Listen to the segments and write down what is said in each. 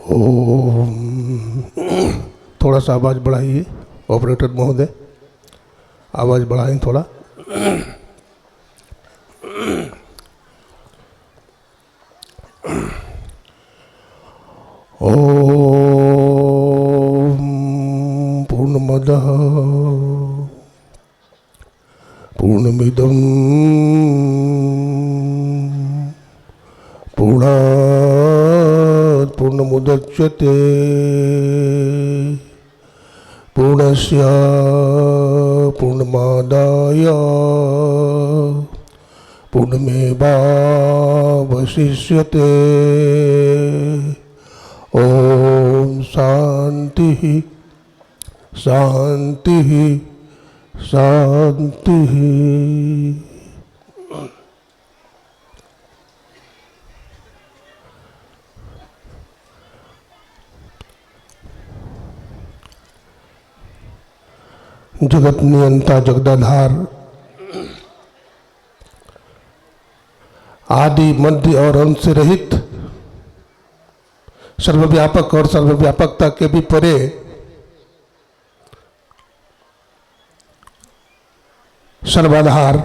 ओम। थोड़ा सा आवाज़ बढ़ाइए ऑपरेटर महोदय, आवाज़ बढ़ाएं थोड़ा। ओम पूर्णमदः पूर्णमिदं पूर्णात् पूर्णमुदच्यते पूर्णस्य पूर्णमादाय पूर्णमेवावशिष्यते। ओम शांति शांति शांति। जगत नियंता जगदाधार आदि मध्य और अंत से रहित सर्वव्यापक और सर्वव्यापकता के भी परे सर्वाधार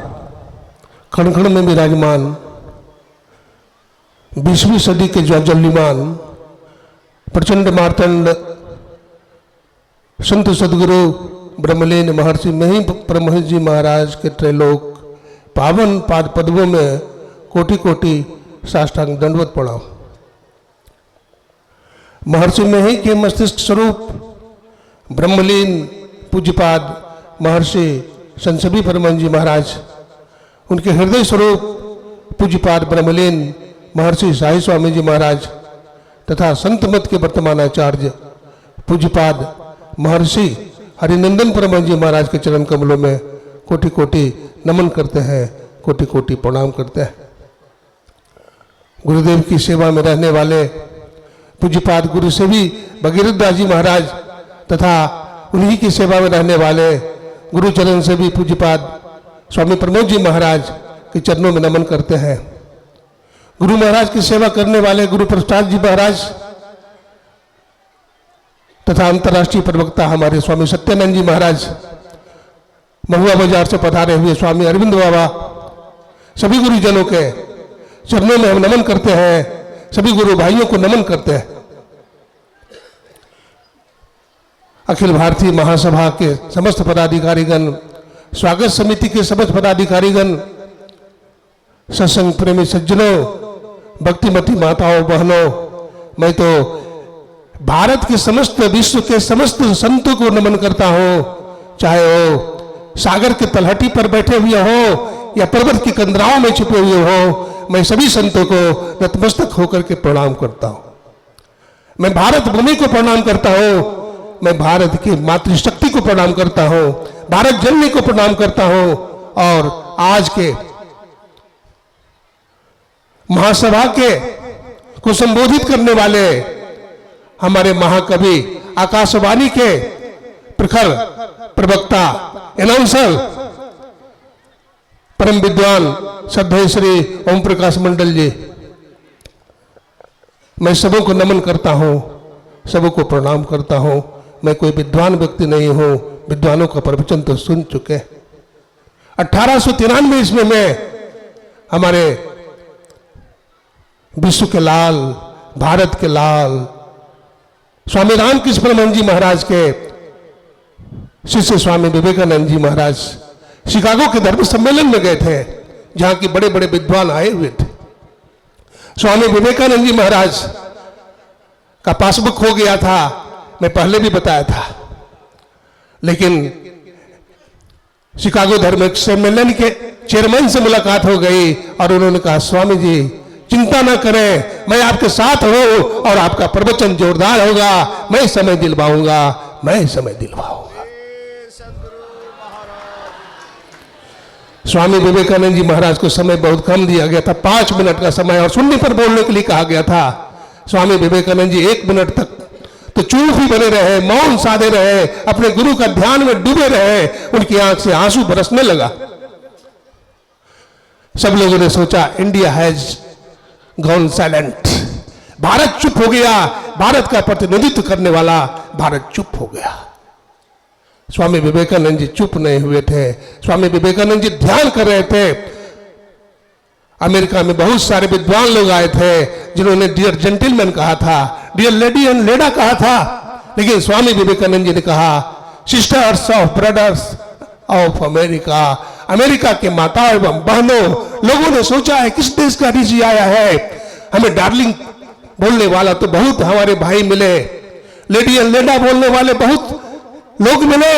कण कण में विराजमान 20वीं सदी के ज्वाज्वल्यमान प्रचंड मार्तंड संत सदगुरु ब्रह्मलीन महर्षि मही परमहंस जी महाराज के त्रैलोक पावन पाद पद्मों में कोटि कोटि साष्टांग दंडवत पड़ा। महर्षि मही के मस्तिष्क स्वरूप ब्रह्मलीन पूज्यपाद महर्षि संत सभी परमहंस जी महाराज, उनके हृदय स्वरूप पूज्यपाद ब्रह्मलीन महर्षि साई स्वामी जी महाराज तथा संत मत के वर्तमान आचार्य पूज्यपाद महर्षि हरिनंदन परमहंस जी महाराज के चरण कमलों में कोटि कोटि नमन करते हैं, कोटि कोटि प्रणाम करते हैं। गुरुदेव की सेवा में रहने वाले पूज्यपाद गुरु सेवी भगीरथ दास जी महाराज तथा उन्हीं की सेवा में रहने वाले गुरु चरण से भी पूज्यपाद स्वामी प्रमोद जी महाराज के चरणों में नमन करते हैं। गुरु महाराज की सेवा करने वाले गुरु प्रसाद जी महाराज तथा अंतर्राष्ट्रीय प्रवक्ता हमारे स्वामी सत्यानंद जी महाराज, महुआ बाजार से पधारे हुए स्वामी अरविंद बाबा, सभी गुरुजनों के चरणों में हम नमन करते हैं, सभी गुरु भाइयों को नमन करते हैं। अखिल भारतीय महासभा के समस्त पदाधिकारीगण, स्वागत समिति के समस्त पदाधिकारीगण, सत्संग प्रेमी सज्जनों, भक्तिमती माताओं बहनों, मैं तो भारत के समस्त विश्व के समस्त संतों को नमन करता हूं, चाहे वो सागर के तलहटी पर बैठे हुए हो या पर्वत की कंदराओं में छिपे हुए हो। मैं सभी संतों को नतमस्तक होकर के प्रणाम करता हूं। मैं भारत भूमि को प्रणाम करता हूं, मैं भारत की मातृशक्ति को प्रणाम करता हूं, भारत जननी को प्रणाम करता हूं। और आज के महासभा के को संबोधित करने वाले हमारे महाकवि आकाशवाणी के प्रखर प्रवक्ता अनाउंसर परम विद्वान श्रद्धेय श्री ओम प्रकाश मंडल जी, मैं सबों को नमन करता हूं, सबों को प्रणाम करता हूं। मैं कोई विद्वान व्यक्ति नहीं हूं, विद्वानों का प्रवचन तो सुन चुके। 1893 ईस्वी में हमारे विश्व के लाल, भारत के लाल स्वामी रामकृष्ण परमहंस जी महाराज के शिष्य स्वामी विवेकानंद जी महाराज शिकागो के धर्म सम्मेलन में गए थे, जहां की बड़े बड़े विद्वान आए हुए थे। स्वामी विवेकानंद जी महाराज का पासबुक हो गया था, मैं पहले भी बताया था, लेकिन शिकागो धर्म सम्मेलन के चेयरमैन से मुलाकात हो गई और उन्होंने कहा, स्वामी जी चिंता ना करें, मैं आपके साथ हूं और आपका प्रवचन जोरदार होगा, मैं समय दिलवाऊंगा, मैं समय दिलवाऊंगा। स्वामी विवेकानंद जी महाराज को समय बहुत कम दिया गया था, 5 मिनट का समय, और सुनने पर बोलने के लिए कहा गया था। स्वामी विवेकानंद जी 1 मिनट तक तो चुप ही बने रहे, मौन साधे रहे, अपने गुरु का ध्यान में डूबे रहे। उनकी आंख से आंसू बरसने लगा। सब लोगों ने सोचा India has gone silent, Bharat चुप हो गया, भारत का प्रतिनिधित्व करने वाला भारत चुप हो गया। स्वामी विवेकानंद जी चुप नहीं हुए थे। स्वामी विवेकानंद जी ध्यान कर रहे थे। अमेरिका में बहुत सारे विद्वान लोग आए थे जिन्होंने डियर जेंटलमैन कहा था, डियर लेडी एंड लेडा कहा था, लेकिन स्वामी विवेकानंद जी ने कहा sisters of brothers of America, America के माताओं एवं बहनों। लोगों ने सोचा है किस देश का ऋषि आया है, हमें डार्लिंग बोलने वाला तो बहुत हमारे भाई मिले, लेडी एंड लेडा बोलने वाले बहुत लोग मिले,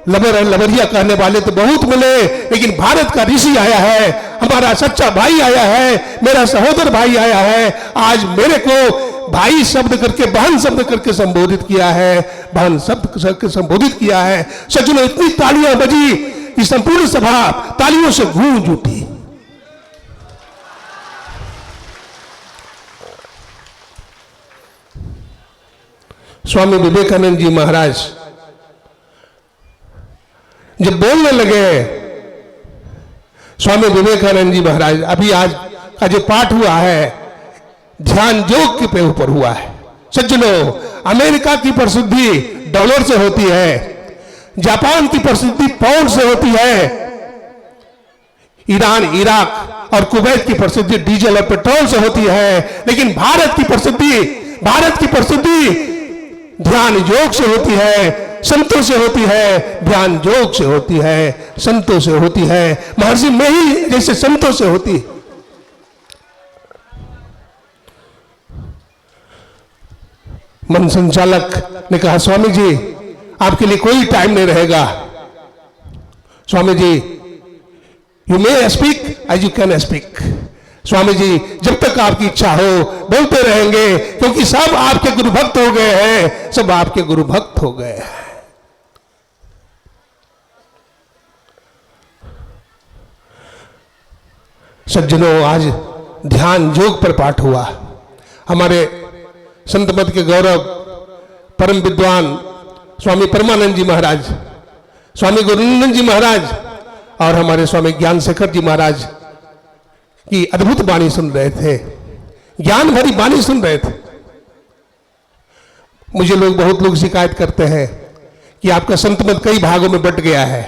लबर एंड लबरिया कहने वाले तो बहुत मिले, लेकिन भारत का ऋषि आया है, हमारा सच्चा भाई आया है, मेरा सहोदर भाई आया है। आज मेरे को भाई शब्द करके, बहन शब्द करके संबोधित किया है, बहन शब्द करके संबोधित किया है। सज्जनों, इतनी तालियां बजी कि संपूर्ण सभा तालियों से गूंज उठी। स्वामी विवेकानंद जी महाराज जब बोलने लगे, स्वामी विवेकानंद जी महाराज, अभी आज का जो पाठ हुआ है ध्यान योग के ऊपर हुआ है। सज्जनों, अमेरिका की प्रसिद्धि डॉलर से होती है, जापान की प्रसिद्धि पाउंड से होती है, ईरान, इराक और कुवैत की प्रसिद्धि डीजल और पेट्रोल से होती है, लेकिन भारत की प्रसिद्धि ध्यान योग से होती है, संतों से होती है, ध्यान योग से होती है, संतों से होती है, महर्षि में ही जैसे संतों से होती है। मन संचालक ने कहा स्वामी जी आपके लिए कोई टाइम नहीं रहेगा, Swami ji you may speak as you can speak, Swami ji जब तक आपकी इच्छा हो बोलते रहेंगे, क्योंकि सब आपके गुरु भक्त हो गए हैं, सब आपके गुरु भक्त हो गए हैं। सज्जनों, आज ध्यान योग पर पाठ हुआ। हमारे संत मत के गौरव परम विद्वान स्वामी परमानंद जी महाराज, स्वामी गुरुनंदन जी महाराज और हमारे स्वामी ज्ञान शेखर जी महाराज की अद्भुत वाणी सुन रहे थे, ज्ञान भरी वाणी सुन रहे थे। मुझे बहुत लोग शिकायत करते हैं कि आपका संत मत कई भागों में बट गया है,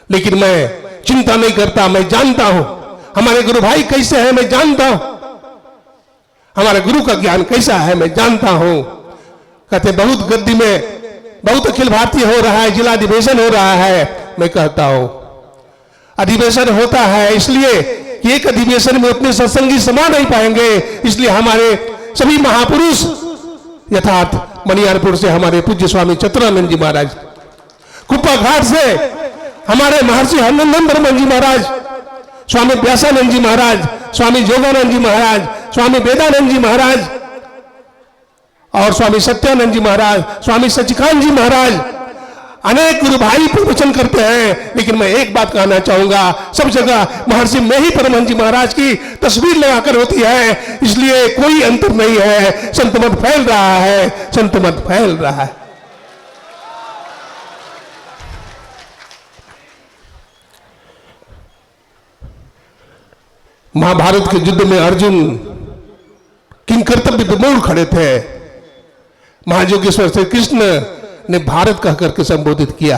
लेकिन मैं चिंता नहीं करता। मैं जानता हूं हमारे गुरु भाई कैसे हैं, मैं जानता हूं हमारे गुरु का ज्ञान कैसा है, मैं जानता हूं। कहते बहुत गद्दी में बहुत अखिल भारतीय हो रहा है, जिला अधिवेशन हो रहा है। मैं कहता हूं अधिवेशन होता है इसलिए कि एक अधिवेशन में उतने सत्संगी समा नहीं पाएंगे, इसलिए हमारे सभी महापुरुष यथार्थ मनियारपुर से हमारे पूज्य स्वामी चतुरानंद जी महाराज, कुप्पा घाट से हमारे महर्षि हरनंदन ब्रह्मन जी महाराज, स्वामी व्यासानंद जी महाराज, स्वामी जोगानंद जी महाराज, स्वामी वेदानंद जी महाराज और स्वामी सत्यानंद जी महाराज, स्वामी सच्चिकानंद जी महाराज, अनेक गुरु भाई प्रवचन करते हैं। लेकिन मैं एक बात कहना चाहूंगा, सब जगह महर्षि में ही परमहंस जी महाराज की तस्वीर लगाकर होती है, इसलिए कोई अंतर नहीं है। संत मत फैल रहा है, संत मत फैल रहा है। महाभारत के युद्ध में अर्जुन किंग कर्तव्य विमूढ़ खड़े थे। महायोगेश्वर श्री कृष्ण ने भारत कह करके संबोधित किया।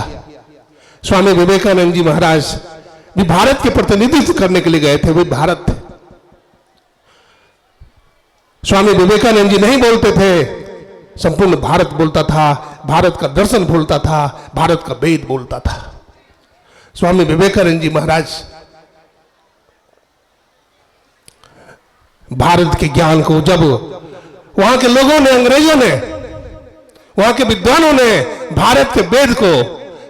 स्वामी विवेकानंद जी महाराज भी भारत के प्रतिनिधित्व करने के लिए गए थे, वे भारत थे। स्वामी विवेकानंद जी नहीं बोलते थे, संपूर्ण भारत बोलता था, भारत का दर्शन बोलता था, भारत का वेद बोलता था। स्वामी विवेकानंद जी महाराज भारत के ज्ञान को, जब वहां के लोगों ने, अंग्रेजों ने, वहां के विद्वानों ने भारत के वेद को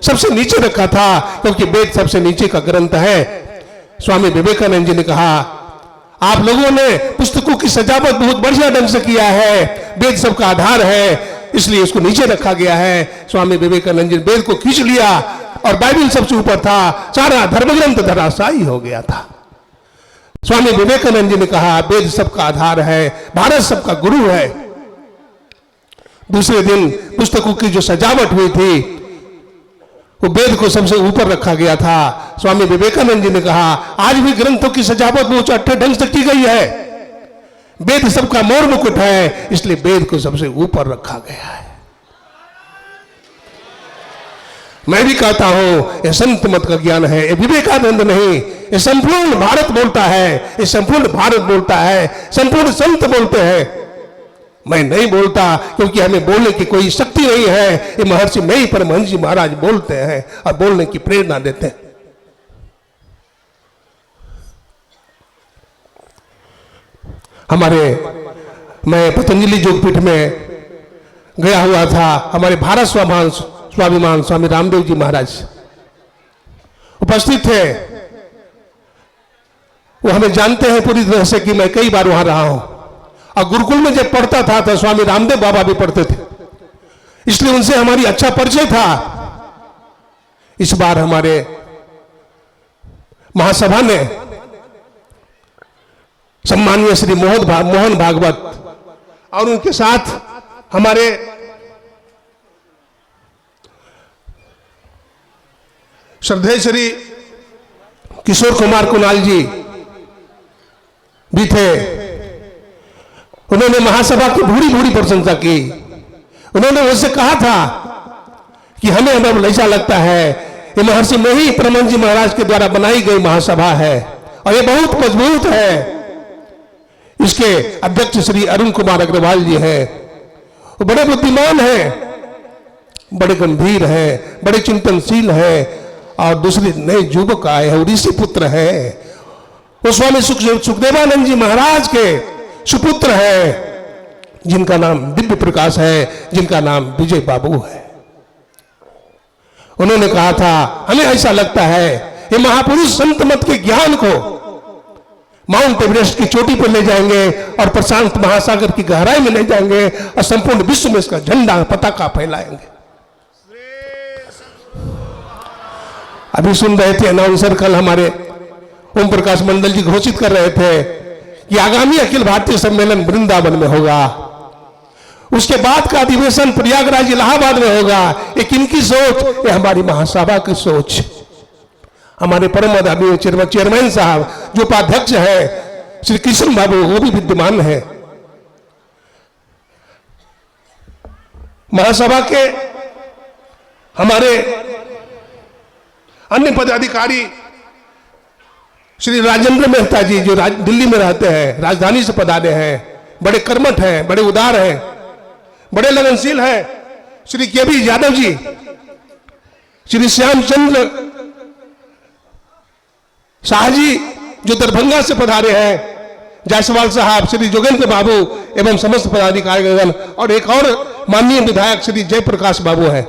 सबसे नीचे रखा था, क्योंकि वेद सबसे नीचे का ग्रंथ है। स्वामी विवेकानंद जी ने कहा आप लोगों ने पुस्तकों की सजावट बहुत बढ़िया ढंग से किया है, वेद सबका आधार है, इसलिए इसको नीचे रखा गया है। स्वामी विवेकानंद जी ने वेद को खींच लिया और बाइबल सबसे ऊपर था, सारा धर्मग्रंथ धराशायी हो गया था। स्वामी विवेकानंद जी ने कहा वेद सबका आधार है, भारत सबका गुरु है। दूसरे दिन पुस्तकों की जो सजावट हुई थी वो वेद को सबसे ऊपर रखा गया था। स्वामी विवेकानंद जी ने कहा आज भी ग्रंथों की सजावट बहुत अच्छे ढंग से की गई है, वेद सबका मोर मुकुट है, इसलिए वेद को सबसे ऊपर रखा गया है। मैं भी कहता हूं ये संत मत का ज्ञान है, ये विवेकानंद नहीं, ये संपूर्ण भारत बोलता है, ये संपूर्ण भारत बोलता है, संपूर्ण संत बोलते हैं। मैं नहीं बोलता क्योंकि हमें बोलने की कोई शक्ति नहीं है, ये महर्षि मई परमहंस जी महाराज बोलते हैं और बोलने की प्रेरणा देते हैं। मैं पतंजलि योगपीठ में गया हुआ था, हमारे भारत स्वाभिमान स्वामी रामदेव जी महाराज उपस्थित थे। वो हमें जानते हैं पूरी तरह से कि मैं कई बार वहां रहा हूं, और गुरुकुल में जब पढ़ता था तो स्वामी रामदेव बाबा भी पढ़ते थे, इसलिए उनसे हमारी अच्छा परिचय था। इस बार हमारे महासभा ने सम्मानीय श्री मोहन भागवत और उनके साथ हमारे श्रद्धेय श्री किशोर कुमार कुणाल जी भी थे। उन्होंने महासभा की भूरी भूरी प्रशंसा की। उन्होंने मुझसे कहा था कि हमें अब ऐसा लगता है ये महर्षि मई परमहंस जी महाराज के द्वारा बनाई गई महासभा है और ये बहुत मजबूत है। इसके अध्यक्ष श्री अरुण कुमार अग्रवाल जी हैं, वो बड़े बुद्धिमान हैं, बड़े गंभीर हैं, बड़े चिंतनशील हैं, और दूसरे नए युवक आए हैं, ऋषि पुत्र हैं। वो स्वामी सुखदेवानंद जी महाराज के सुपुत्र हैं, जिनका नाम दिव्य प्रकाश है, जिनका नाम विजय बाबू है। उन्होंने कहा था हमें ऐसा लगता है ये महापुरुष संत मत के ज्ञान को माउंट एवरेस्ट की चोटी पर ले जाएंगे और प्रशांत महासागर की गहराई में ले जाएंगे और संपूर्ण विश्व में इसका झंडा पताका फैलाएंगे। अभी सुन रहे थे अनाउंसर, कल हमारे ओम प्रकाश मंडल जी घोषित कर रहे थे कि आगामी अखिल भारतीय सम्मेलन वृंदावन में होगा, उसके बाद का अधिवेशन प्रयागराज इलाहाबाद में होगा। ये किनकी सोच? ये हमारी महासभा की सोच। हमारे परम आदरणीय चेयरमैन साहब जो उपाध्यक्ष है श्री कृष्ण बाबू, वो भी विद्यमान है। महासभा के हमारे अन्य पदाधिकारी श्री राजेंद्र मेहता जी जो दिल्ली में रहते हैं, राजधानी से पधारे हैं, बड़े कर्मठ हैं, बड़े उदार हैं, बड़े लगनशील हैं। श्री केबी यादव जी, श्री श्यामचंद्र शाह जी जो दरभंगा से पधारे हैं, जायसवाल साहब, श्री जोगेंद्र बाबू एवं समस्त पदाधिकारीगण, और एक और माननीय विधायक श्री जयप्रकाश बाबू हैं,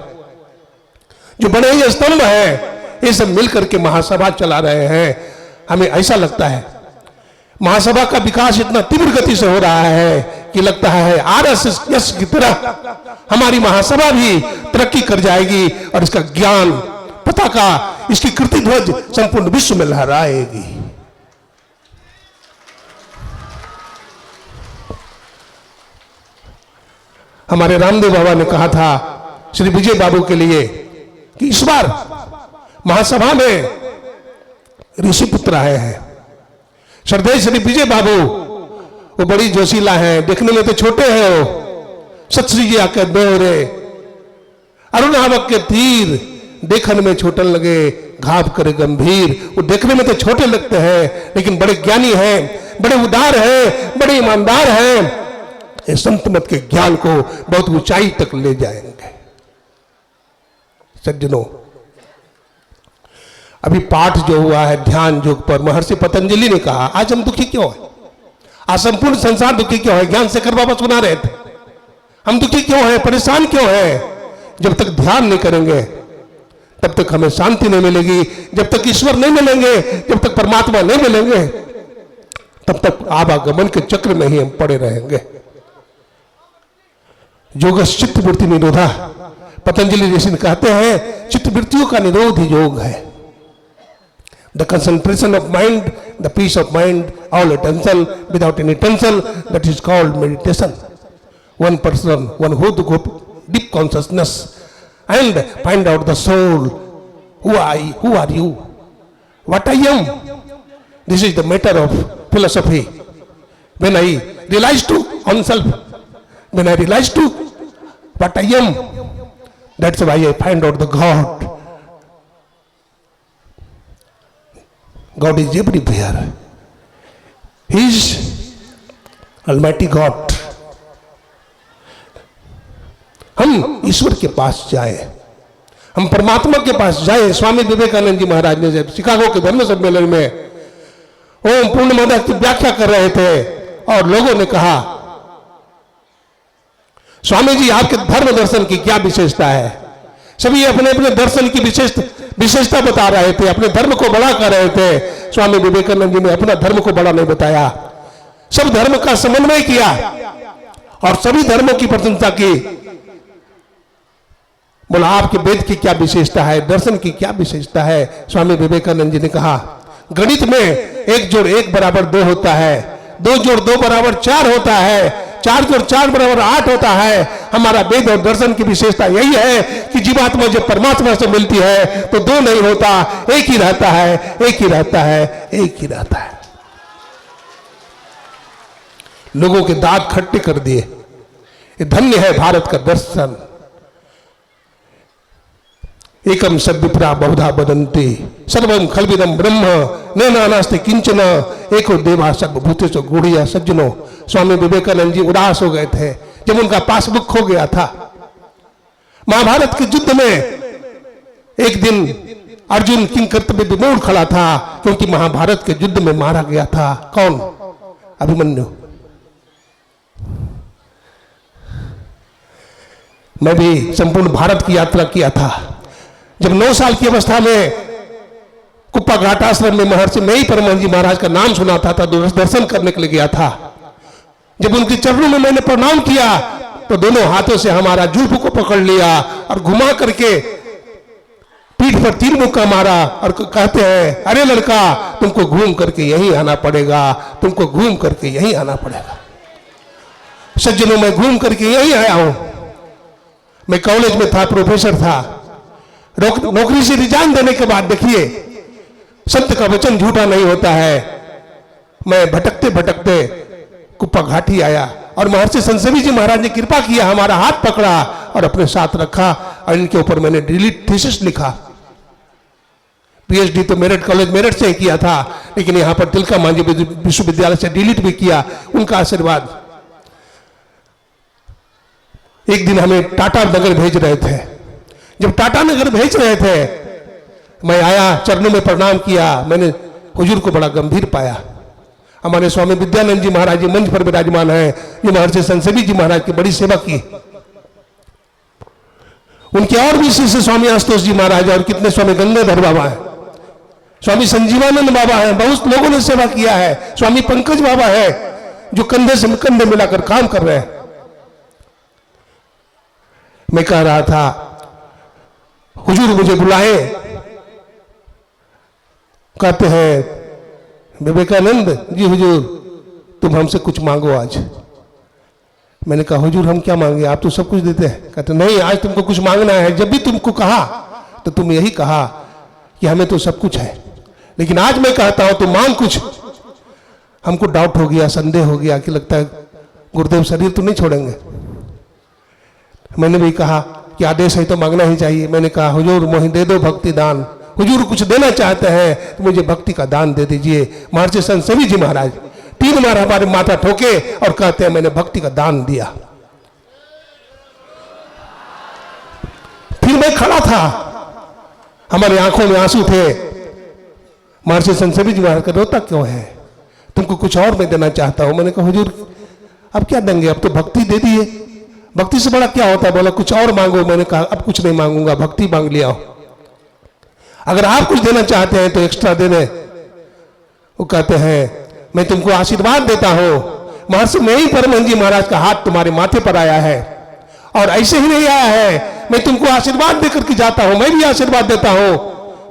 जो बड़े ही स्तंभ हैं। ये सब मिलकर के महासभा चला रहे हैं। हमें ऐसा लगता है महासभा का विकास इतना तीव्र गति से हो रहा है कि लगता है आरएसएस की तरह हमारी महासभा भी तरक्की कर जाएगी और इसका ज्ञान पताका, इसकी कीर्ति ध्वज संपूर्ण विश्व में लहराएगी। हमारे रामदेव बाबा ने कहा था श्री विजय बाबू के लिए कि इस बार महासभा में ऋषि पुत्र आए हैं। श्रद्धेय श्री विजय बाबू, वो बड़ी जोशीला है, देखने में तो छोटे हैं, वो सत श्री आके दोहरे अरुणावक के तीर देखने में छोटे लगे घाव करे गंभीर। वो देखने में तो छोटे लगते हैं लेकिन बड़े ज्ञानी हैं, बड़े उदार हैं, बड़े ईमानदार हैं। ये संत मत के ज्ञान को बहुत ऊंचाई तक ले जाएंगे। सज्जनों, अभी पाठ जो हुआ है ध्यान योग पर, महर्षि पतंजलि ने कहा आज हम दुखी क्यों हैं, आज संपूर्ण संसार दुखी क्यों है? ज्ञान शेखर बाबा सुना रहे थे, हम दुखी क्यों हैं, परेशान क्यों हैं? जब तक ध्यान नहीं करेंगे तब तक हमें शांति नहीं मिलेगी, जब तक ईश्वर नहीं मिलेंगे, जब तक परमात्मा नहीं मिलेंगे, तब तक आवागमन के चक्र में ही हम पड़े रहेंगे। योग चित्त वृत्ति निरोधा, पतंजलि ऋषि कहते हैं चित्त वृत्तियों का निरोध ही योग है। The concentration of mind, the peace of mind, all attention without any tension, that is called meditation. One person, one who to go deep consciousness and find out the soul. Who are you? What I am? This is the matter of philosophy. when I realize to on self, when I realize to what I am, that's why I find out the God. God is everywhere. He is Almighty God. हम ईश्वर के पास जाए, हम परमात्मा के पास जाए। स्वामी विवेकानंद जी महाराज ने जब Chicago के धर्म सम्मेलन में ओम पूर्णमद की व्याख्या कर रहे थे और लोगों ने कहा, स्वामी जी आपके धर्म दर्शन की क्या विशेषता है? सभी अपने अपने दर्शन की विशेषता बता रहे थे, अपने धर्म को बड़ा कर रहे थे। स्वामी विवेकानंद जी ने अपना धर्म को बड़ा नहीं बताया, सब धर्म का समन्वय किया और सभी धर्मों की प्रशंसा की। बोला आपके वेद की क्या विशेषता है, दर्शन की क्या विशेषता है? स्वामी विवेकानंद जी ने कहा, गणित में 1 जोड़ 1 बराबर 2 होता है, 2 जोड़ 2 बराबर 4 होता है, 4 जोड़ 4 बराबर 8 होता है। हमारा वेद और दर्शन की विशेषता यही है कि जीवात्मा जब परमात्मा से मिलती है तो 2 नहीं होता, 1 ही रहता है, 1 ही रहता है, 1 ही रहता है। लोगों के दांत खट्टे कर दिए। ये धन्य है भारत का दर्शन। एकम सद्विप्रा बहुधा वदन्ति सर्वम खल्विदम ब्रह्म न नास्ति किंचन एको देवा सर्वभूतेषु गूढ़िया। सज्जनों, स्वामी विवेकानंद जी उदास हो गए थे जब उनका पासबुक खो गया था। महाभारत के युद्ध में एक दिन अर्जुन किंग कर्तव्य विमूढ़ खड़ा था क्योंकि महाभारत के युद्ध में मारा गया था। कौन? अभिमन्यु। मैं भी संपूर्ण भारत की यात्रा किया था। जब 9 साल की अवस्था में कुप्पा घाट आश्रम में महर्षि नई परमहंस जी महाराज का नाम सुना था तो दर्शन करने के लिए गया था। जब उनके चरणों में मैंने प्रणाम किया तो दोनों हाथों से हमारा जुल्फ को पकड़ लिया और घुमा करके पीठ पर 3 मुक्का मारा और कहते हैं, अरे लड़का तुमको घूम करके यहीं आना पड़ेगा, तुमको घूम करके यहीं आना पड़ेगा। सज्जनों, मैं घूम करके यहीं आया हूं। मैं कॉलेज में था, प्रोफेसर था। नौकरी से रिजाइन देने के बाद देखिए, संत का वचन झूठा नहीं होता है। मैं भटकते भटकते कुप्पा घाटी आया और महर्षि संसवी जी महाराज ने कृपा किया, हमारा हाथ पकड़ा और अपने साथ रखा और इनके ऊपर मैंने डिलीट थीसिस लिखा। पीएचडी तो मेरठ कॉलेज मेरठ से किया था, लेकिन यहां पर तिलका मांझी विश्वविद्यालय से डिलीट भी किया। उनका आशीर्वाद। एक दिन हमें टाटा नगर भेज रहे थे। जब टाटा नगर भेज रहे थे, मैं आया, चरणों में प्रणाम किया। मैंने हुजूर को बड़ा गंभीर पाया। हमारे स्वामी विद्यानंद जी महाराज जी मंच पर विराजमान है, जो महर्षि संसवी जी महाराज की बड़ी सेवा की। उनके और भी शिष्य स्वामी आशुतोष जी महाराज और कितने स्वामी गंगाधर बाबा हैं, स्वामी संजीवानंद बाबा हैं, बहुत लोगों ने सेवा किया है। स्वामी पंकज बाबा है जो कंधे से कंधे मिलाकर काम कर रहे हैं। मैं कह रहा था, हुजूर मुझे बुलाए। कहते हैं, विवेकानंद जी हुजूर तुम हमसे कुछ मांगो आज। मैंने कहा, हुजूर हम क्या मांगे, आप तो सब कुछ देते हैं। कहते नहीं, आज तुमको कुछ मांगना है। जब भी तुमको कहा तो तुम यही कहा कि हमें तो सब कुछ है, लेकिन आज मैं कहता हूं तुम मांग कुछ। हमको डाउट हो गया, संदेह हो गया कि लगता है गुरुदेव शरीर तो नहीं छोड़ेंगे। मैंने भी कहा कि आदेश है तो मांगना ही चाहिए। मैंने कहा, हुजूर मोहि दे दो भक्ति दान। हुजूर कुछ देना चाहते हैं तो मुझे भक्ति का दान दे दीजिए। महर्षि संसवी जी महाराज 3 बार हमारे माथा ठोके और कहते हैं, मैंने भक्ति का दान दिया। फिर मैं खड़ा था, हमारे आंखों में आंसू थे। महर्षि संसवी जी महाराज का, रोता क्यों है, तुमको कुछ और मैं देना चाहता हूं। मैंने कहा, हुजूर अब क्या देंगे, अब तो भक्ति दे दिए, भक्ति से बड़ा क्या होता है। बोला कुछ और मांगो। मैंने कहा, अब कुछ नहीं मांगूंगा, भक्ति मांग लिया। अगर आप कुछ देना चाहते हैं तो एक्स्ट्रा दे दें। वो कहते हैं, मैं तुमको आशीर्वाद देता हूं। महर्षि नई परमहंस जी महाराज का हाथ तुम्हारे माथे पर आया है और ऐसे ही नहीं आया है, मैं तुमको आशीर्वाद देकर के जाता हूं। मैं भी आशीर्वाद देता हूं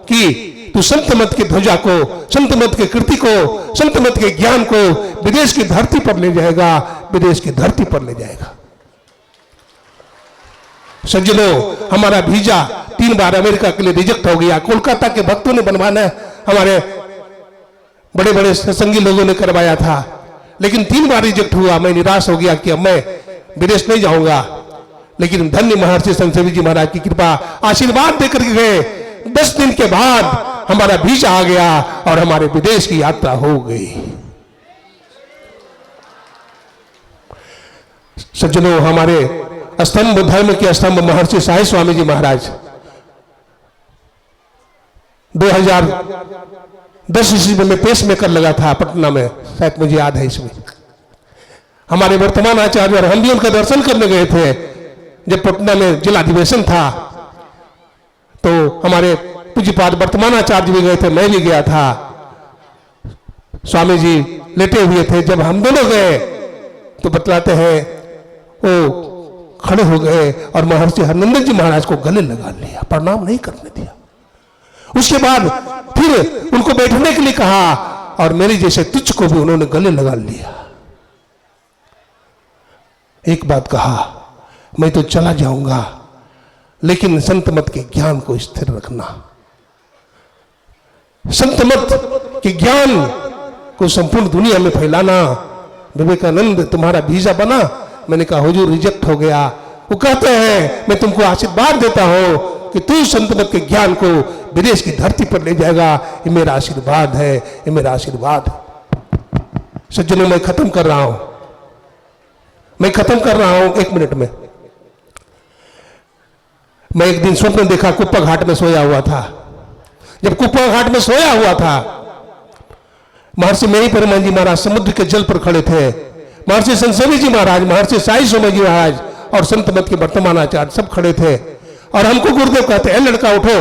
कि तू संत मत के ध्वजा को, संत मत के कृति को, संत मत के ज्ञान को विदेश की धरती पर ले जाएगा, विदेश की धरती पर ले जाएगा। सज्जनों, हमारा वीजा 3 बार अमेरिका के लिए रिजेक्ट हो गया। कोलकाता के भक्तों ने बनवाना, हमारे बड़े बड़े सत्संगी लोगों ने करवाया था, लेकिन 3 बार रिजेक्ट हुआ। मैं निराश हो गया कि अब मैं विदेश नहीं जाऊंगा। लेकिन धन्य महर्षि संत सेवी जी महाराज की कृपा, आशीर्वाद देकर के गए। 10 दिन के बाद हमारा वीजा आ गया और हमारे विदेश की यात्रा हो गई। सज्जनों, हमारे स्तंभ धर्म के स्तंभ महर्षि साई स्वामी जी महाराज 2010 ईस्वी में पेश मेकर लगा था पटना में, शायद मुझे याद है इसमें। हमारे वर्तमान आचार्य और हम भी उनका दर्शन करने गए थे जब पटना में जिला अधिवेशन था। तो हमारे पूज्यपाद वर्तमान आचार्य भी गए थे, मैं भी गया था। स्वामी जी लेटे हुए थे। जब हम दोनों गए तो बतलाते हैं वो खड़े हो गए और महर्षि हरनंदन जी महाराज को गले लगा लिया, प्रणाम नहीं करने दिया। उसके बाद फिर उनको बैठने के लिए कहा और मेरे जैसे तुच्छ को भी उन्होंने गले लगा लिया। एक बात कहा, मैं तो चला जाऊंगा लेकिन संत मत के ज्ञान को स्थिर रखना। संत मत के ज्ञान को संपूर्ण दुनिया में फैलाना। विवेकानंद तुम्हारा वीजा बना? मैंने कहा हुजूर रिजेक्ट हो गया। वो कहते हैं मैं तुमको आशीर्वाद देता हूं कि तू संत मत के ज्ञान को विदेश की धरती पर ले जाएगा। ये मेरा आशीर्वाद है, ये मेरा आशीर्वाद है। सज्जनों, मैं खत्म कर रहा हूं, मैं खत्म कर रहा हूं 1 मिनट में। मैं एक दिन स्वप्न देखा, कुप्पा घाट में सोया हुआ था। जब कुप्पा घाट में सोया हुआ था, महर्षि मेरी परमान जी महाराज समुद्र के जल पर खड़े थे। महर्षि संत सेवी जी महाराज, महर्षि साई स्वामी जी महाराज और संत मत के वर्तमान आचार्य सब खड़े थे। और हमको गुरुदेव कहते हैं लड़का उठो,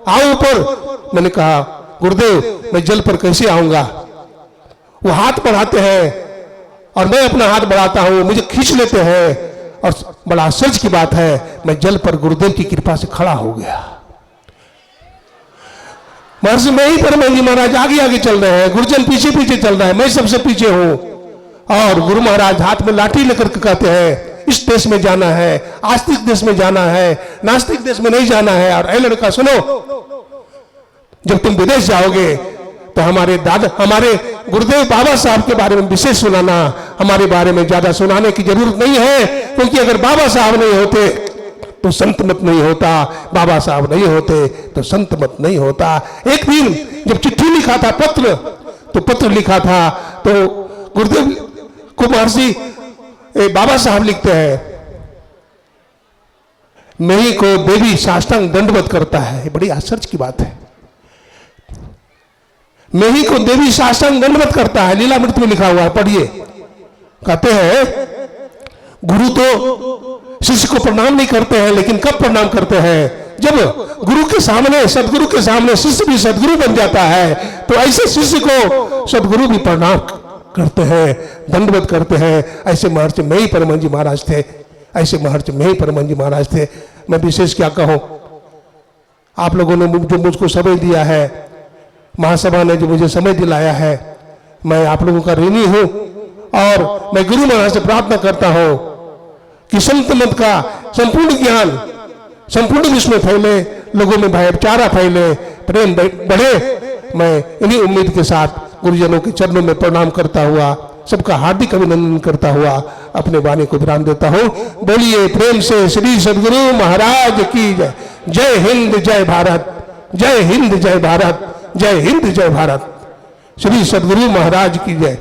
आओ ऊपर। मैंने कहा गुरुदेव मैं जल पर कैसे आऊंगा? वो हाथ बढ़ाते हैं और मैं अपना हाथ बढ़ाता हूं, मुझे खींच लेते हैं। और बड़ा आश्चर्य की बात है, मैं जल पर गुरुदेव की कृपा से खड़ा हो गया। महर्षि में ही परमान जी महाराज आगे आगे चल रहे हैं, गुरुजन पीछे पीछे चल रहा है, मैं सबसे पीछे हूं। और गुरु महाराज हाथ में लाठी लेकर के कहते हैं इस देश में जाना है, आस्तिक देश में जाना है, नास्तिक देश में नहीं जाना है। और ऐ लड़का सुनो, जब तुम विदेश जाओगे तो हमारे गुरुदेव बाबा साहब के बारे में विशेष सुनाना। हमारे बारे में ज्यादा सुनाने की जरूरत नहीं है, क्योंकि अगर बाबा साहब नहीं होते तो संत मत नहीं होता, बाबा साहब नहीं होते तो संत मत नहीं होता। एक दिन जब चिट्ठी लिखा था, पत्र लिखा था, तो गुरुदेव को महर्षि बाबा साहब लिखते हैं मेरी को देवी साष्टांग दंडवत करता है। ये बड़ी आश्चर्य की बात है। मेरी को देवी साष्टांग दंडवत करता है, लीलामृत में लिखा हुआ है, पढ़िए। कहते हैं गुरु तो शिष्य को प्रणाम नहीं करते हैं, लेकिन कब प्रणाम करते हैं? जब गुरु के सामने, सदगुरु के सामने शिष्य भी सदगुरु बन जाता है, तो ऐसे शिष्य को सदगुरु भी प्रणाम करते हैं, दंडवत करते हैं। ऐसे महर्षि में ही परमान जी महाराज थे, ऐसे महर्षि में ही परमान जी महाराज थे। मैं विशेष क्या कहूं, आप लोगों ने जो मुझको समय दिया है, महासभा ने जो मुझे समय दिलाया है, मैं आप लोगों का ऋणी हूं। और मैं गुरु महाराज से प्रार्थना करता हूं कि संत मत का संपूर्ण ज्ञान संपूर्ण विश्व में फैले, लोगों में भाईचारा फैले, प्रेम बढ़े। मैं इन्हीं उम्मीद के साथ गुरुजनों के चरणों में प्रणाम करता हुआ, सबका हार्दिक अभिनंदन करता हुआ अपने वाणी को विराम देता हूं। बोलिए प्रेम से श्री सदगुरु महाराज की जय। जय हिंद, जय भारत, जय हिंद, जय भारत, जय हिंद, जय भारत। श्री सदगुरु महाराज की जय।